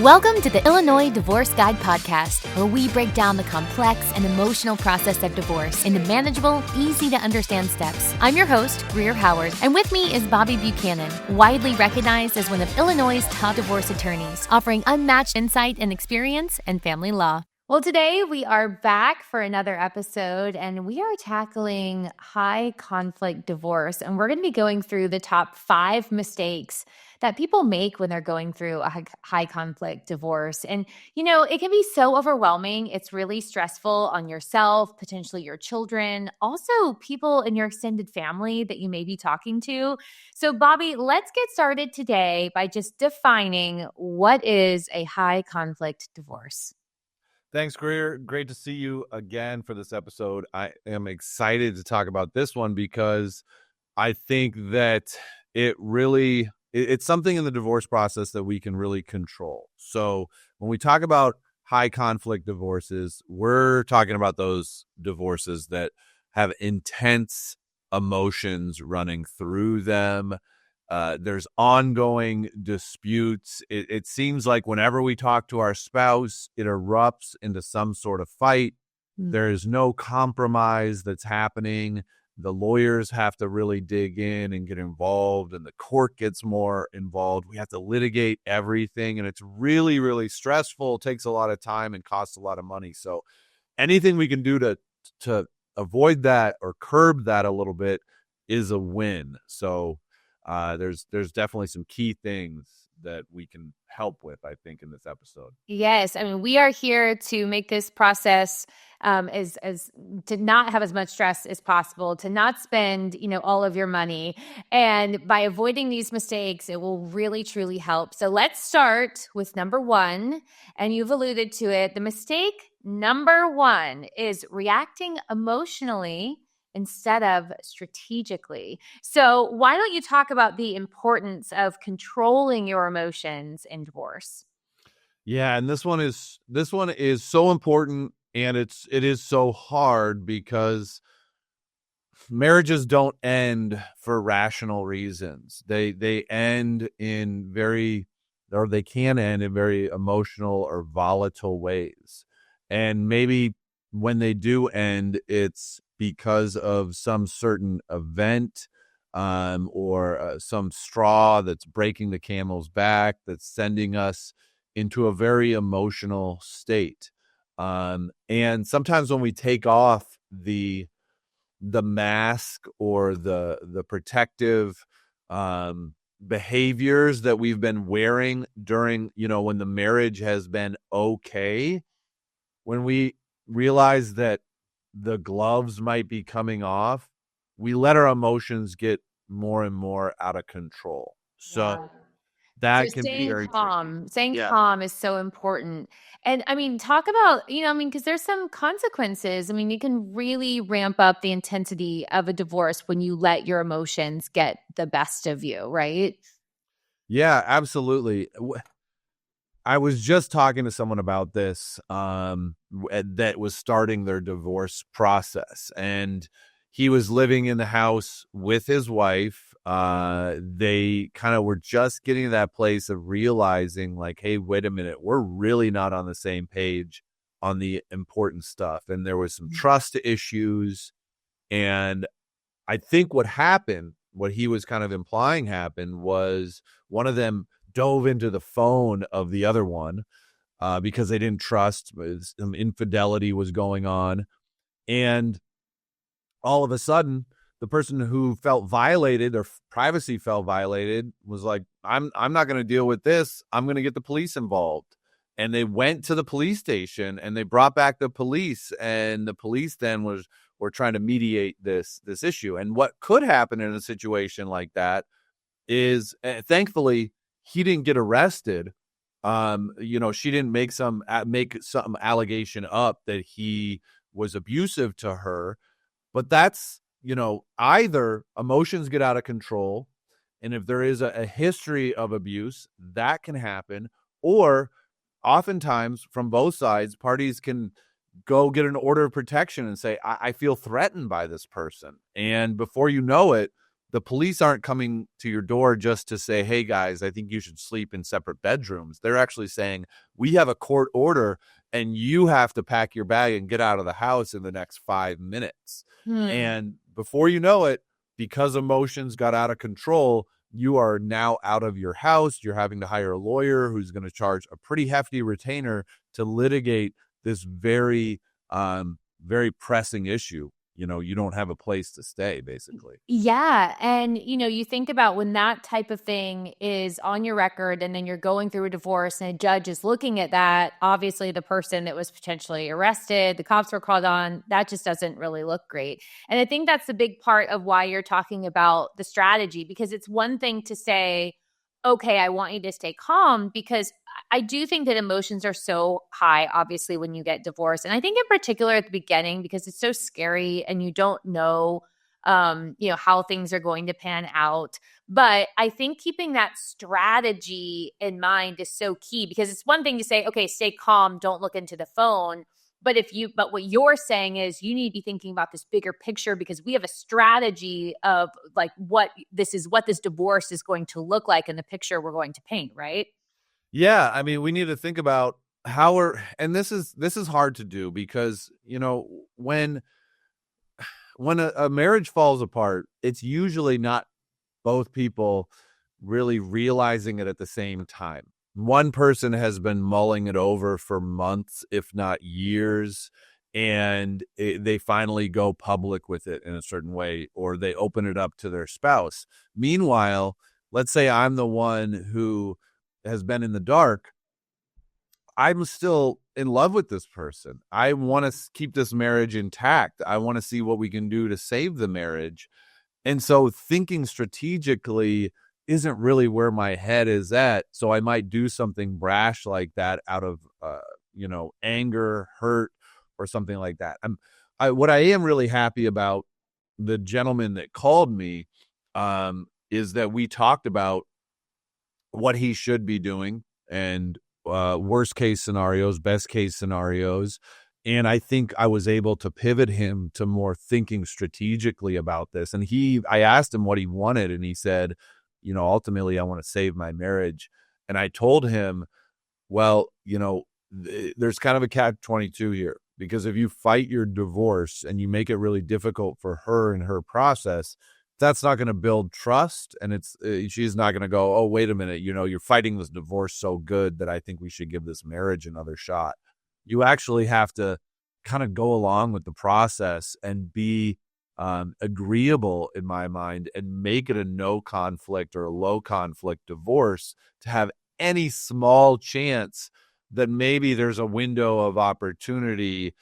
Welcome to the Illinois Divorce Guide podcast, where we break down the complex and emotional process of divorce into manageable, easy-to-understand steps. I'm your host, Greer Howard, and with me is Bobby Buchanan, widely recognized as one of Illinois' top divorce attorneys, offering unmatched insight and experience in family law. Well, today we are back for another episode, and we are tackling high conflict divorce, and we're going to be going through the top 5 mistakes that people make when they're going through a high conflict divorce. And, it can be so overwhelming. It's really stressful on yourself, potentially your children, also people in your extended family that you may be talking to. So, Bobby, let's get started today by just defining what is a high conflict divorce. Thanks, Greer. Great to see you again for this episode. I am excited to talk about this one because I think that it's something in the divorce process that we can really control. So when we talk about high conflict divorces, we're talking about those divorces that have intense emotions running through them. There's ongoing disputes. It seems like whenever we talk to our spouse, it erupts into some sort of fight. There is no compromise that's happening. The lawyers have to really dig in and get involved, and the court gets more involved. We have to litigate everything, and it's really, really stressful. It takes a lot of time and costs a lot of money. So anything we can do to avoid that or curb that a little bit is a win. So there's definitely some key things that we can help with, I think, in this episode. Yes. I mean, we are here to make this process as to not have as much stress as possible, to not spend, all of your money. And by avoiding these mistakes, it will really, truly help. So let's start with number 1. And you've alluded to it. The mistake number 1 is reacting emotionally instead of strategically. So why don't you talk about the importance of controlling your emotions in divorce? Yeah, and this one is so important, and it is so hard because marriages don't end for rational reasons. They end in they can end in very emotional or volatile ways. And maybe when they do end, it's because of some certain event or some straw that's breaking the camel's back, that's sending us into a very emotional state. And sometimes when we take off the mask or the protective behaviors that we've been wearing during, when the marriage has been okay, when we realize that the gloves might be coming off, we let our emotions get more and more out of control. So that can be very calm. Staying calm is so important. And I mean, talk about, because there's some consequences. I mean, you can really ramp up the intensity of a divorce when you let your emotions get the best of you, right? Yeah, absolutely. I was just talking to someone about this that was starting their divorce process, and he was living in the house with his wife. They kind of were just getting to that place of realizing, like, hey, wait a minute, we're really not on the same page on the important stuff. And there was some trust issues. And I think what he was kind of implying happened was one of them dove into the phone of the other one because they didn't trust. Some infidelity was going on. And all of a sudden, the person who felt violated, their privacy felt violated, was like, I'm not going to deal with this. I'm going to get the police involved. And they went to the police station and they brought back the police, and the police then were trying to mediate this issue. And what could happen in a situation like that is, thankfully, he didn't get arrested. She didn't make some allegation up that he was abusive to her. But that's, either emotions get out of control, and if there is a history of abuse, that can happen, or oftentimes from both sides, parties can go get an order of protection and say, I feel threatened by this person. And before you know it, the police aren't coming to your door just to say, hey guys, I think you should sleep in separate bedrooms. They're actually saying, we have a court order and you have to pack your bag and get out of the house in the next 5 minutes. And before you know it, because emotions got out of control, you are now out of your house. You're having to hire a lawyer who's going to charge a pretty hefty retainer to litigate this very, very pressing issue. You don't have a place to stay, basically. Yeah. And, you think about when that type of thing is on your record and then you're going through a divorce and a judge is looking at that, obviously the person that was potentially arrested, the cops were called on, that just doesn't really look great. And I think that's the big part of why you're talking about the strategy, because it's one thing to say, okay, I want you to stay calm, because I do think that emotions are so high, obviously, when you get divorced. And I think in particular at the beginning, because it's so scary and you don't know, how things are going to pan out. But I think keeping that strategy in mind is so key, because it's one thing to say, okay, stay calm, don't look into the phone. But what you're saying is you need to be thinking about this bigger picture, because we have a strategy of like what this divorce is going to look like and the picture we're going to paint, right? Yeah, I mean, we need to think about and this is hard to do, because when a marriage falls apart, it's usually not both people really realizing it at the same time. One person has been mulling it over for months, if not years, and they finally go public with it in a certain way, or they open it up to their spouse. Meanwhile, let's say I'm the one who has been in the dark. I'm still in love with this person. I want to keep this marriage intact. I want to see what we can do to save the marriage. And so thinking strategically isn't really where my head is at. So I might do something brash like that out of, anger, hurt, or something like that. What I am really happy about, the gentleman that called me, is that we talked about what he should be doing, and worst case scenarios, best case scenarios. And I think I was able to pivot him to more thinking strategically about this. And I asked him what he wanted, and he said, ultimately I want to save my marriage. And I told him, well, there's kind of a catch-22 here, because if you fight your divorce and you make it really difficult for her and her process, that's not going to build trust. And she's not going to go, oh, wait a minute, you're fighting this divorce so good that I think we should give this marriage another shot. You actually have to kind of go along with the process and be agreeable, in my mind, and make it a no conflict or a low conflict divorce to have any small chance that maybe there's a window of opportunity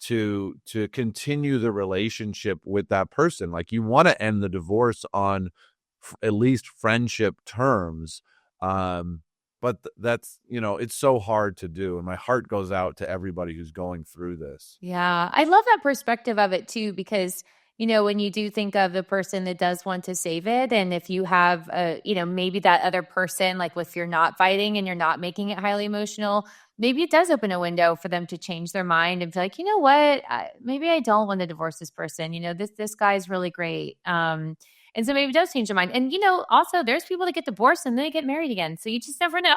to continue the relationship with that person. Like, you want to end the divorce on at least friendship terms. But that's, it's so hard to do. And my heart goes out to everybody who's going through this. Yeah. I love that perspective of it too, because, when you do think of the person that does want to save it, and if you have, maybe that other person, like if you're not fighting and you're not making it highly emotional, maybe it does open a window for them to change their mind and be like, you know what, maybe I don't want to divorce this person. This guy's really great. And so maybe it does change their mind. And, also there's people that get divorced and then they get married again. So you just never know.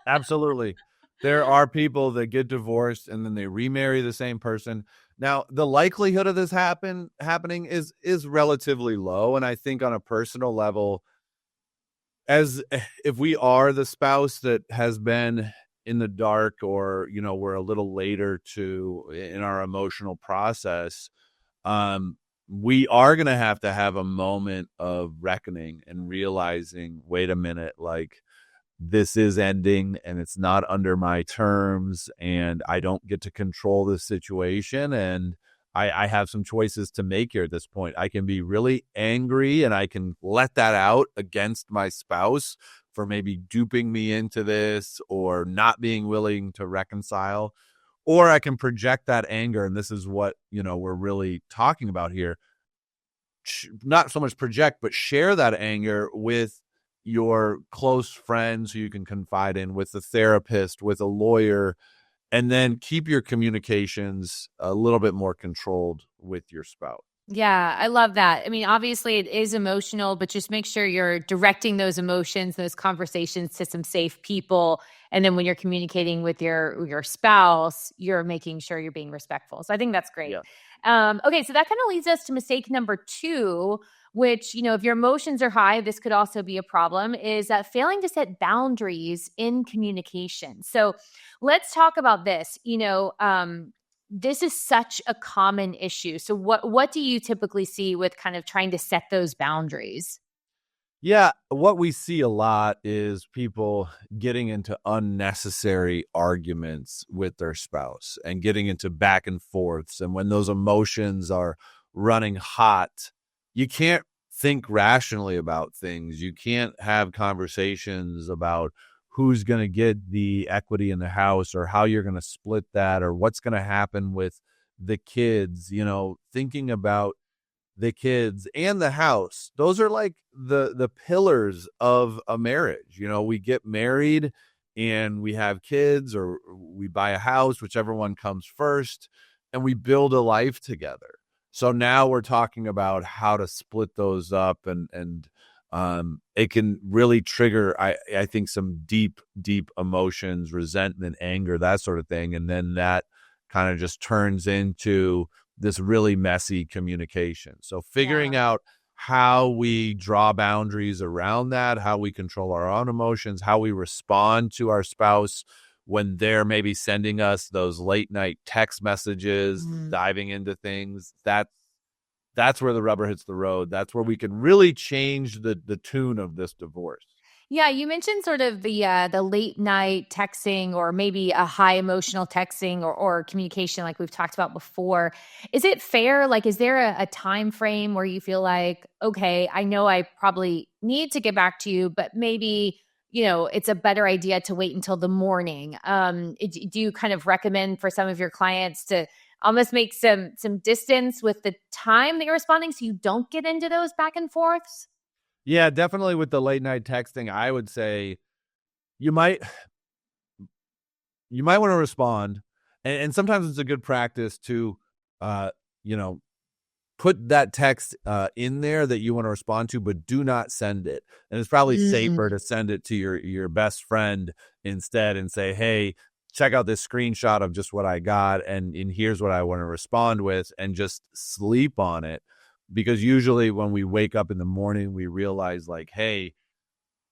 Absolutely. There are people that get divorced and then they remarry the same person. Now, the likelihood of this happening is relatively low. And I think on a personal level, as if we are the spouse that has been in the dark, or, we're a little later in our emotional process, we are going to have a moment of reckoning and realizing, wait a minute, like, this is ending and it's not under my terms, and I don't get to control this situation. And I have some choices to make here at this point. I can be really angry and I can let that out against my spouse for maybe duping me into this or not being willing to reconcile. Or I can project that anger. And this is what, we're really talking about here. Not so much project, but share that anger with your close friends who you can confide in, with a therapist, with a lawyer, and then keep your communications a little bit more controlled with your spouse. Yeah, I love that. I mean, obviously it is emotional, but just make sure you're directing those emotions, those conversations to some safe people. And then when you're communicating with your spouse, you're making sure you're being respectful. So I think that's great. Yeah. Okay, so that kind of leads us to mistake number two, which, if your emotions are high, this could also be a problem, is that failing to set boundaries in communication. So let's talk about this. This is such a common issue. So what do you typically see with kind of trying to set those boundaries? Yeah, what we see a lot is people getting into unnecessary arguments with their spouse and getting into back and forths. And when those emotions are running hot, you can't think rationally about things. You can't have conversations about who's going to get the equity in the house or how you're going to split that or what's going to happen with the kids, thinking about the kids and the house. Those are like the pillars of a marriage. We get married and we have kids or we buy a house, whichever one comes first, and we build a life together. So now we're talking about how to split those up and it can really trigger I think some deep emotions, resentment, anger, that sort of thing, and then that kind of just turns into this really messy communication. So figuring Yeah. out how we draw boundaries around that, how we control our own emotions, how we respond to our spouse when they're maybe sending us those late night text messages, diving into things, that's where the rubber hits the road. That's where we can really change the tune of this divorce. Yeah, you mentioned sort of the late night texting or maybe a high emotional texting or communication like we've talked about before. Is it fair? Like, is there a time frame where you feel like, okay, I know I probably need to get back to you, but maybe it's a better idea to wait until the morning. Do you kind of recommend for some of your clients to almost make some distance with the time that you're responding so you don't get into those back and forths? Yeah, definitely with the late night texting, I would say you might want to respond, and sometimes it's a good practice to uh you know put that text in there that you want to respond to, but do not send it. And it's probably safer to send it to your best friend instead and say, hey, check out this screenshot of just what I got, and here's what I want to respond with, and just sleep on it. Because usually when we wake up in the morning, we realize like, hey,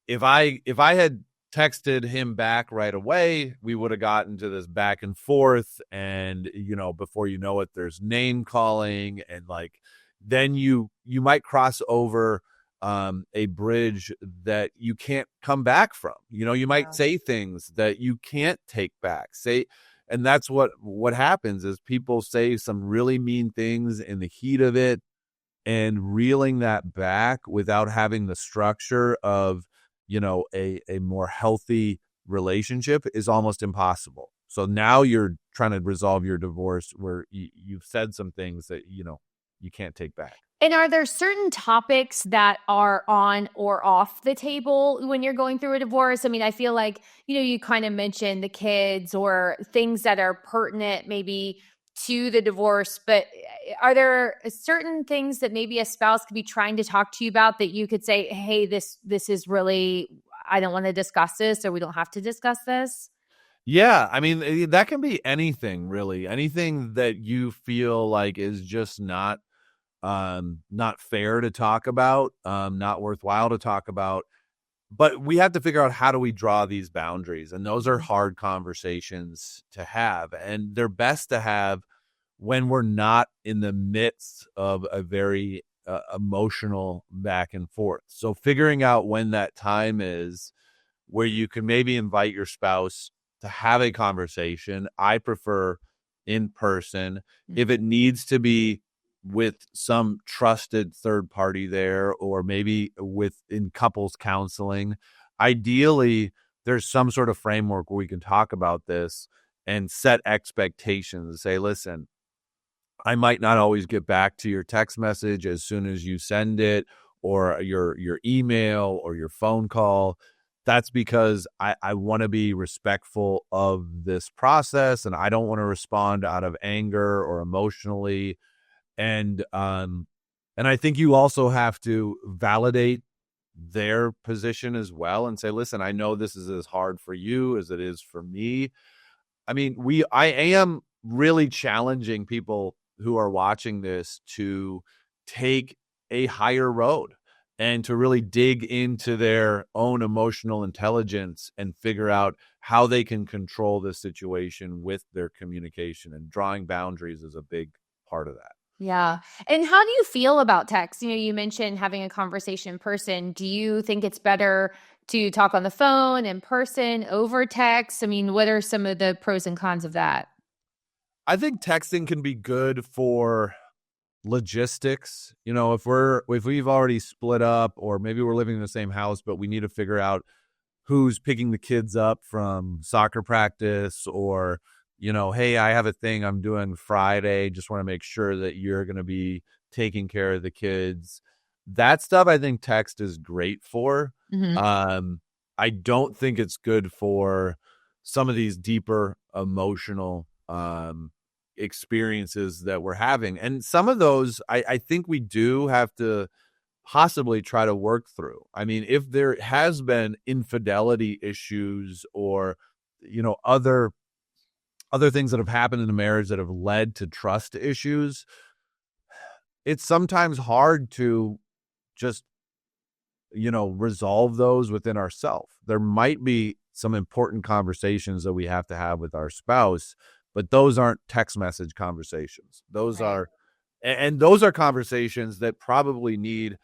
if I had texted him back right away, we would have gotten to this back and forth, and before you know it, there's name calling, and like then you might cross over a bridge that you can't come back from. You might say things that you can't take back. And that's what happens is people say some really mean things in the heat of it, and reeling that back without having the structure of a more healthy relationship is almost impossible. So now you're trying to resolve your divorce where you've said some things that you can't take back. And are there certain topics that are on or off the table when you're going through a divorce? I mean, I feel like, you kind of mentioned the kids or things that are pertinent maybe to the divorce, but are there certain things that maybe a spouse could be trying to talk to you about that you could say, hey, this is really, I don't want to discuss this, or we don't have to discuss this? Yeah, I mean, that can be anything, really. Anything that you feel like is just not fair to talk about, not worthwhile to talk about. But we have to figure out, how do we draw these boundaries? And those are hard conversations to have. And they're best to have when we're not in the midst of a very emotional back and forth. So figuring out when that time is where you can maybe invite your spouse to have a conversation. I prefer in person. If it needs to be with some trusted third party there, or maybe in couples counseling, ideally there's some sort of framework where we can talk about this and set expectations and say, listen, I might not always get back to your text message as soon as you send it, or your email or your phone call. That's because I want to be respectful of this process, and I don't want to respond out of anger or emotionally. And I think you also have to validate their position as well and say, listen, I know this is as hard for you as it is for me. I mean, I am really challenging people who are watching this to take a higher road and to really dig into their own emotional intelligence and figure out how they can control the situation with their communication, and drawing boundaries is a big part of that. Yeah. And how do you feel about text? You mentioned having a conversation in person. Do you think it's better to talk on the phone, in person, over text? I mean, what are some of the pros and cons of that? I think texting can be good for logistics. If we've already split up, or maybe we're living in the same house, but we need to figure out who's picking the kids up from soccer practice, or, hey, I have a thing I'm doing Friday. Just want to make sure that you're going to be taking care of the kids. That stuff I think text is great for. I don't think it's good for some of these deeper emotional experiences that we're having. And some of those, I think we do have to possibly try to work through. I mean, if there has been infidelity issues, or, other things that have happened in the marriage that have led to trust issues, it's sometimes hard to just, resolve those within ourselves. There might be some important conversations that we have to have with our spouse, but those aren't text message conversations. Those are conversations that probably need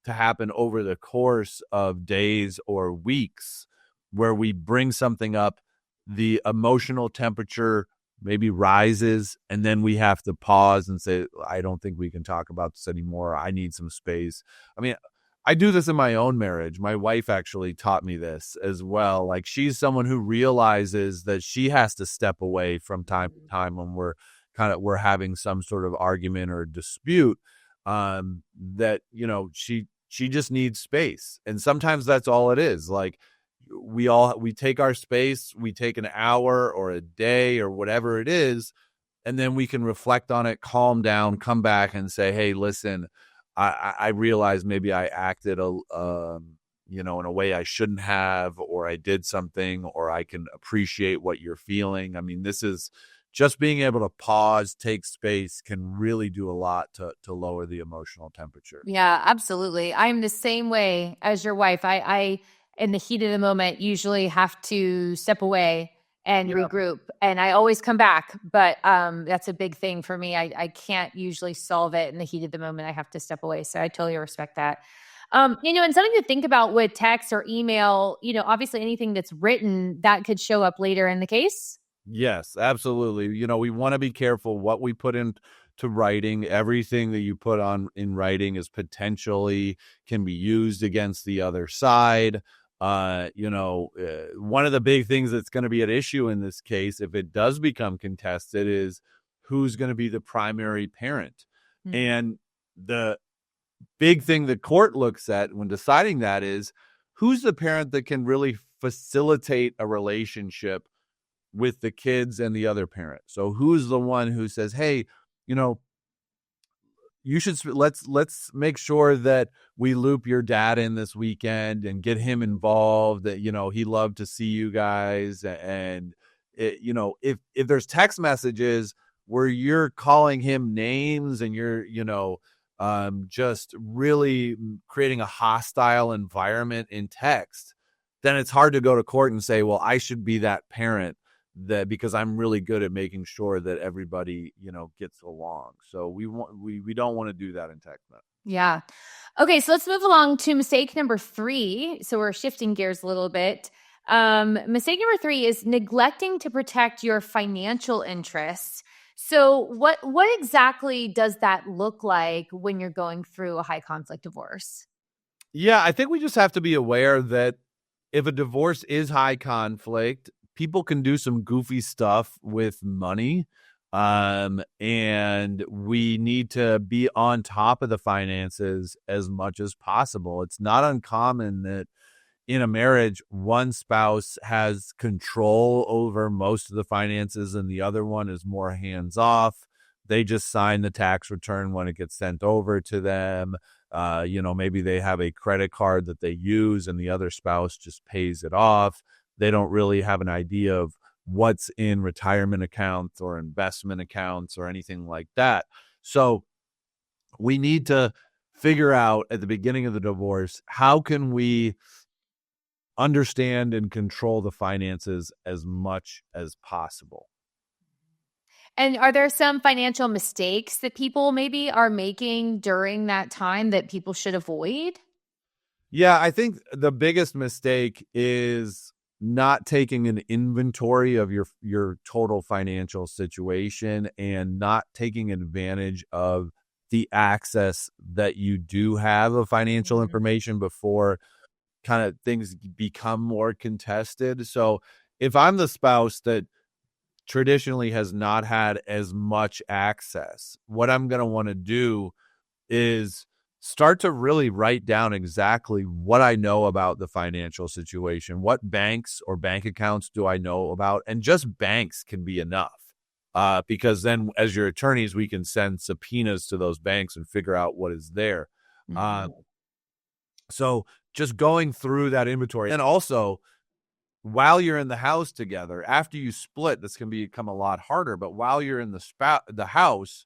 to happen over the course of days or weeks, where we bring something up, the emotional temperature maybe rises, and then we have to pause and say, I don't think we can talk about this anymore. I need some space. I mean, I do this in my own marriage. My wife actually taught me this as well. Like, she's someone who realizes that she has to step away from time to time when we're having some sort of argument or dispute, that, she just needs space. And sometimes that's all it is. Like, we take our space, we take an hour or a day or whatever it is, and then we can reflect on it, calm down, come back and say, hey, listen, I realize maybe I acted in a way I shouldn't have, or I did something, or I can appreciate what you're feeling. I mean, this is just being able to pause, take space, can really do a lot to lower the emotional temperature. Yeah, absolutely. I'm the same way as your wife. I in the heat of the moment, usually have to step away and regroup, and I always come back. But that's a big thing for me. I can't usually solve it in the heat of the moment. I have to step away. So I totally respect that. And something to think about with text or email, obviously anything that's written that could show up later in the case. Yes, absolutely. We want to be careful what we put into writing. Everything that you put on in writing is potentially can be used against the other side. One of the big things that's going to be at issue in this case, if it does become contested, is who's going to be the primary parent. Mm-hmm. And the big thing the court looks at when deciding that is, who's the parent that can really facilitate a relationship with the kids and the other parent. So who's the one who says, hey, you should, let's make sure that we loop your dad in this weekend and get him involved, that, he loved to see you guys. And if there's text messages where you're calling him names and you're, just really creating a hostile environment in text, then it's hard to go to court and say, well, I should be that parent, that because I'm really good at making sure that everybody, gets along. So we don't want to do that in text. Yeah. Okay. So let's move along to mistake number 3. So we're shifting gears a little bit. Mistake number 3 is neglecting to protect your financial interests. So what exactly does that look like when you're going through a high conflict divorce? Yeah, I think we just have to be aware that if a divorce is high conflict, people can do some goofy stuff with money. And we need to be on top of the finances as much as possible. It's not uncommon that in a marriage, one spouse has control over most of the finances and the other one is more hands off. They just sign the tax return when it gets sent over to them. Maybe they have a credit card that they use and the other spouse just pays it off. They don't really have an idea of what's in retirement accounts or investment accounts or anything like that. So we need to figure out at the beginning of the divorce, how can we understand and control the finances as much as possible? And are there some financial mistakes that people maybe are making during that time that people should avoid? Yeah, I think the biggest mistake is not taking an inventory of your total financial situation and not taking advantage of the access that you do have of financial information before kind of things become more contested. So if I'm the spouse that traditionally has not had as much access, what I'm going to want to do is start to really write down exactly what I know about the financial situation. What banks or bank accounts do I know about? And just banks can be enough. Because then as your attorneys, we can send subpoenas to those banks and figure out what is there. So just going through that inventory. And also, while you're in the house together, after you split, this can become a lot harder. But while you're in the house,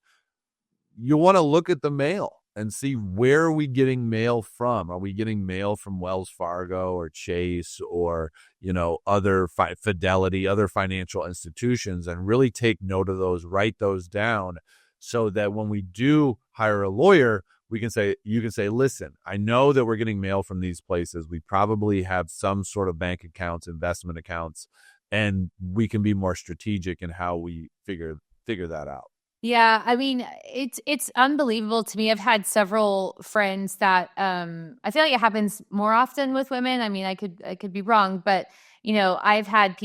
you want to look at the mail and see, where are we getting mail from? Are we getting mail from Wells Fargo or Chase or, other Fidelity, other financial institutions, and really take note of those, write those down so that when we do hire a lawyer, you can say, listen, I know that we're getting mail from these places. We probably have some sort of bank accounts, investment accounts, and we can be more strategic in how we figure that out. Yeah, I mean, it's unbelievable to me. I've had several friends that I feel like it happens more often with women. I mean, I could be wrong, but I've had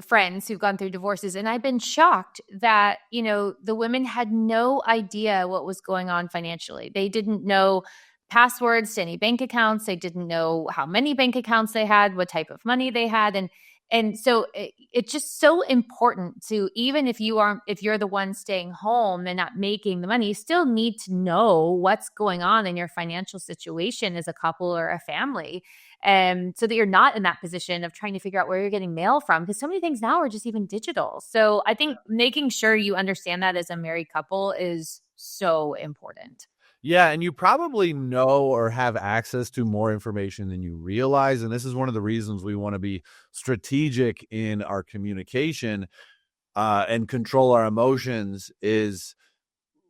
friends who've gone through divorces, and I've been shocked that, the women had no idea what was going on financially. They didn't know passwords to any bank accounts. They didn't know how many bank accounts they had, what type of money they had. And so it's just so important to, even if you're the one staying home and not making the money, you still need to know what's going on in your financial situation as a couple or a family. So that you're not in that position of trying to figure out where you're getting mail from, because so many things now are just even digital. So I think making sure you understand that as a married couple is so important. Yeah, and you probably know or have access to more information than you realize. And this is one of the reasons we want to be strategic in our communication and control our emotions. Is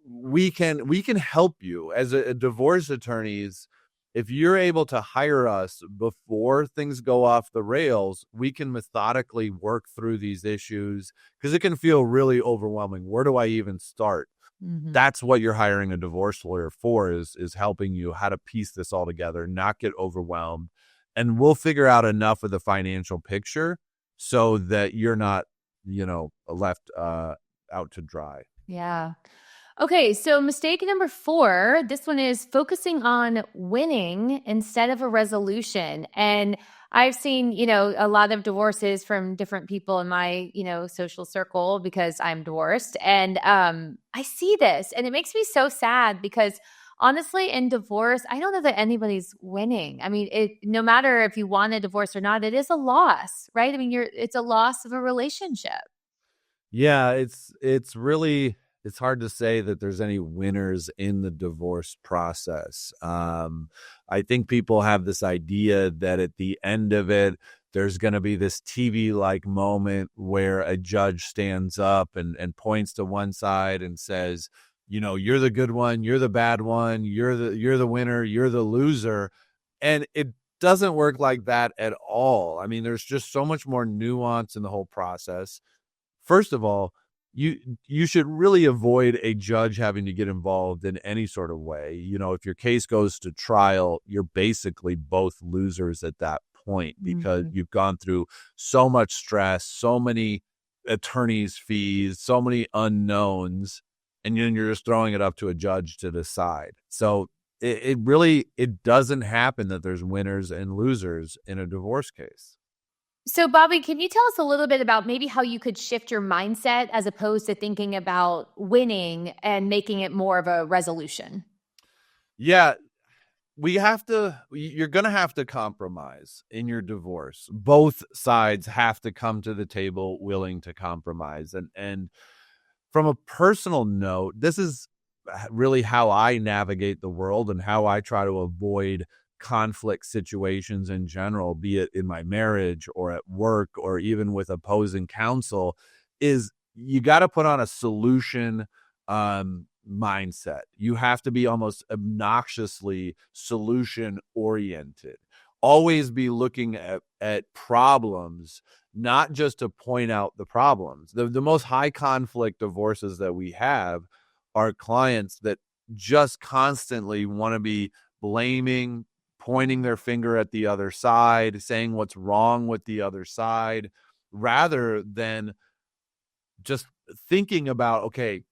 we can help you as a divorce attorneys. If you're able to hire us before things go off the rails, we can methodically work through these issues, because it can feel really overwhelming. Where do I even start? That's what you're hiring a divorce lawyer for, is helping you how to piece this all together, not get overwhelmed. And we'll figure out enough of the financial picture so that you're not, left out to dry. Yeah. Okay, so mistake number 4, this one is focusing on winning instead of a resolution. And I've seen, a lot of divorces from different people in my, social circle, because I'm divorced. And I see this, and it makes me so sad, because honestly, in divorce, I don't know that anybody's winning. I mean, no matter if you want a divorce or not, it is a loss, right? I mean, it's a loss of a relationship. Yeah, it's really, it's hard to say that there's any winners in the divorce process. I think people have this idea that at the end of it, there's going to be this TV-like moment where a judge stands up and points to one side and says, you're the good one, you're the bad one, you're the winner, you're the loser. And it doesn't work like that at all. I mean, there's just so much more nuance in the whole process. First of all, you should really avoid a judge having to get involved in any sort of way. If your case goes to trial, you're basically both losers at that point, because you've gone through so much stress, so many attorney's fees, so many unknowns, and then you're just throwing it up to a judge to decide. So it really doesn't happen that there's winners and losers in a divorce case. So, Bobby, can you tell us a little bit about maybe how you could shift your mindset as opposed to thinking about winning and making it more of a resolution? Yeah, you're going to have to compromise in your divorce. Both sides have to come to the table willing to compromise. And from a personal note, this is really how I navigate the world and how I try to avoid conflict situations in general, be it in my marriage or at work or even with opposing counsel, is you got to put on a solution mindset. You have to be almost obnoxiously solution oriented. Always be looking at problems, not just to point out the problems. The most high conflict divorces that we have are clients that just constantly want to be blaming, pointing their finger at the other side, saying what's wrong with the other side, rather than just thinking about, okay,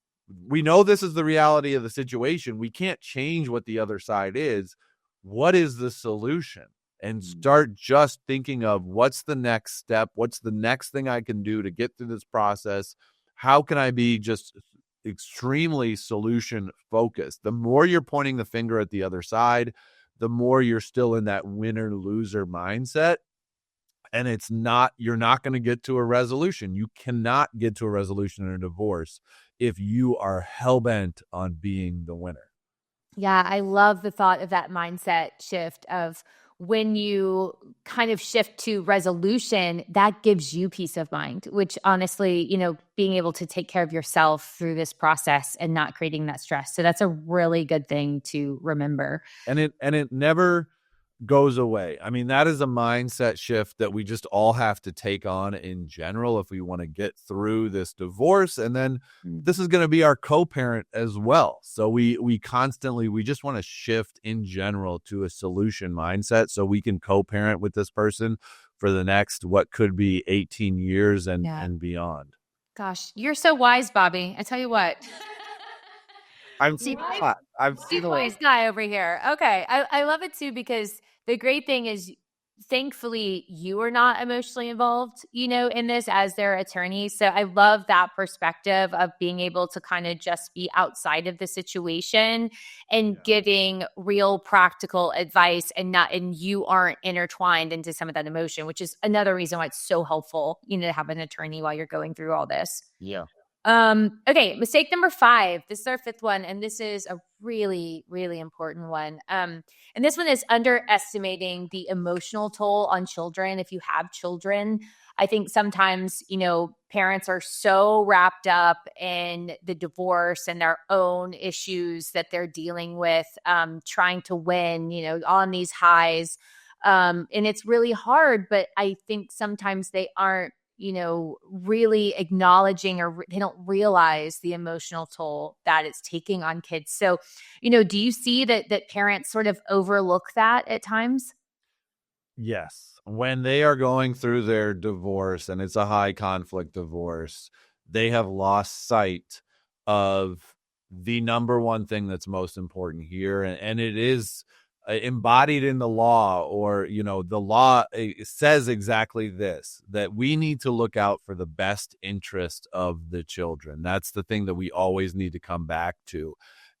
we know this is the reality of the situation. We can't change what the other side is. What is the solution? And start just thinking of what's the next step? What's the next thing I can do to get through this process? How can I be just extremely solution focused? The more you're pointing the finger at the other side, the more you're still in that winner loser mindset. And you're not going to get to a resolution. You cannot get to a resolution in a divorce if you are hell-bent on being the winner. Yeah, I love the thought of that mindset shift of when you kind of shift to resolution, that gives you peace of mind, which honestly, being able to take care of yourself through this process and not creating that stress. So that's a really good thing to remember. And it never goes away. I mean, that is a mindset shift that we just all have to take on in general if we want to get through this divorce. And then this is going to be our co-parent as well. So we just want to shift in general to a solution mindset so we can co-parent with this person for the next, what could be 18 years and beyond. Gosh, you're so wise, Bobby. I tell you what. I'm seen a Wise guy over here. Okay. I love it too, because the great thing is, thankfully, you are not emotionally involved, in this as their attorney. So I love that perspective of being able to kind of just be outside of the situation and giving real practical advice, and you aren't intertwined into some of that emotion, which is another reason why it's so helpful, to have an attorney while you're going through all this. Yeah. Okay, mistake number 5. This is our 5th one, and this is a really, really important one. And this one is underestimating the emotional toll on children. If you have children, I think sometimes, parents are so wrapped up in the divorce and their own issues that they're dealing with, trying to win, on these highs. And it's really hard, but I think sometimes they aren't, really acknowledging, or they don't realize the emotional toll that it's taking on kids. So, do you see that parents sort of overlook that at times? Yes. When they are going through their divorce and it's a high conflict divorce, they have lost sight of the number one thing that's most important here. And it is embodied in the law, or, the law says exactly this, that we need to look out for the best interest of the children. That's the thing that we always need to come back to.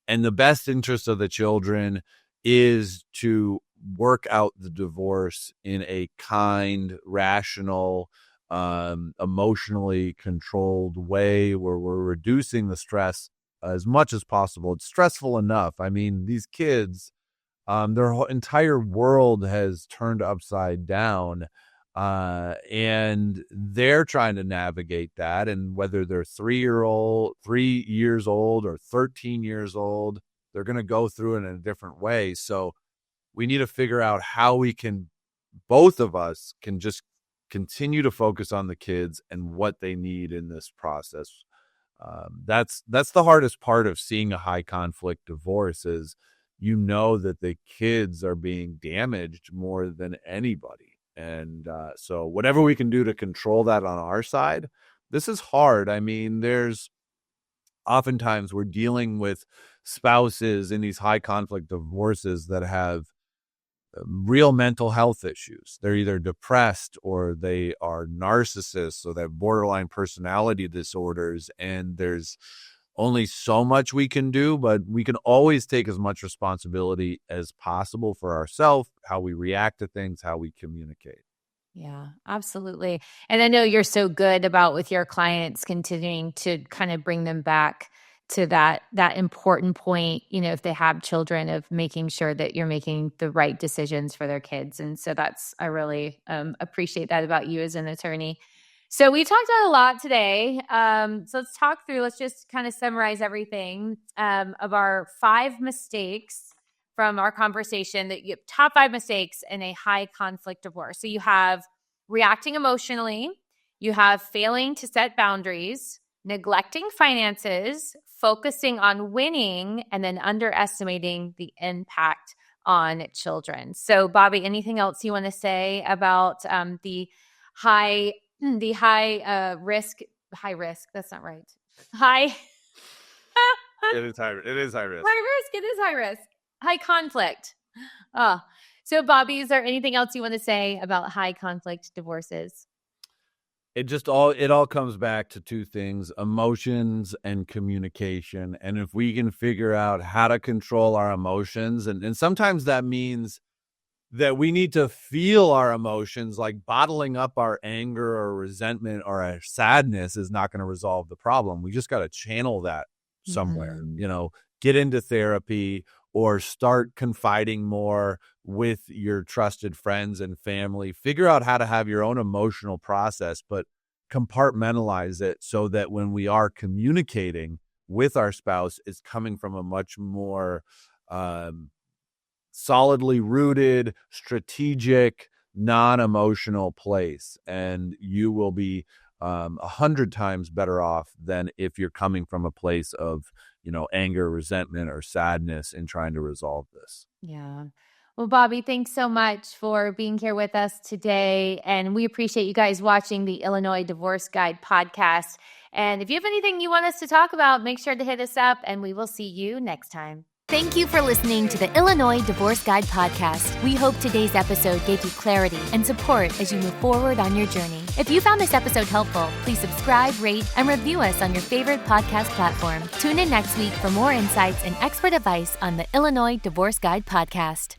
And the best interest of the children is to work out the divorce in a kind, rational, emotionally controlled way where we're reducing the stress as much as possible. It's stressful enough. I mean, these kids, their whole entire world has turned upside down, and they're trying to navigate that. And whether they're 3 years old or 13 years old, they're going to go through it in a different way. So we need to figure out how both of us can just continue to focus on the kids and what they need in this process. That's the hardest part of seeing a high conflict divorce is, that the kids are being damaged more than anybody. And so whatever we can do to control that on our side, this is hard. I mean, oftentimes we're dealing with spouses in these high conflict divorces that have real mental health issues. They're either depressed or they are narcissists, or they have borderline personality disorders. And there's only so much we can do, but we can always take as much responsibility as possible for ourselves, how we react to things, how we communicate. Yeah, absolutely. And I know you're so good about with your clients continuing to kind of bring them back to that important point, if they have children, of making sure that you're making the right decisions for their kids. And so I really appreciate that about you as an attorney. So we talked about a lot today. So let's just kind of summarize everything of our 5 mistakes from our conversation, that you have top 5 mistakes in a high conflict divorce. So you have reacting emotionally, you have failing to set boundaries, neglecting finances, focusing on winning, and then underestimating the impact on children. So Bobby, anything else you want to say about the high risk? That's not right. High. It is high risk. It is high risk. High conflict. So Bobby, is there anything else you want to say about high conflict divorces? It all comes back to 2 things: emotions and communication. And if we can figure out how to control our emotions, and sometimes that means that we need to feel our emotions, like bottling up our anger or resentment or our sadness is not going to resolve the problem. We just got to channel that somewhere, get into therapy or start confiding more with your trusted friends and family. Figure out how to have your own emotional process, but compartmentalize it so that when we are communicating with our spouse, it's coming from a much more solidly rooted, strategic, non-emotional place. And you will be 100 times better off than if you're coming from a place of anger, resentment, or sadness in trying to resolve this. Yeah. Well, Bobby, thanks so much for being here with us today. And we appreciate you guys watching the Illinois Divorce Guide podcast. And if you have anything you want us to talk about, make sure to hit us up, and we will see you next time. Thank you for listening to the Illinois Divorce Guide podcast. We hope today's episode gave you clarity and support as you move forward on your journey. If you found this episode helpful, please subscribe, rate, and review us on your favorite podcast platform. Tune in next week for more insights and expert advice on the Illinois Divorce Guide podcast.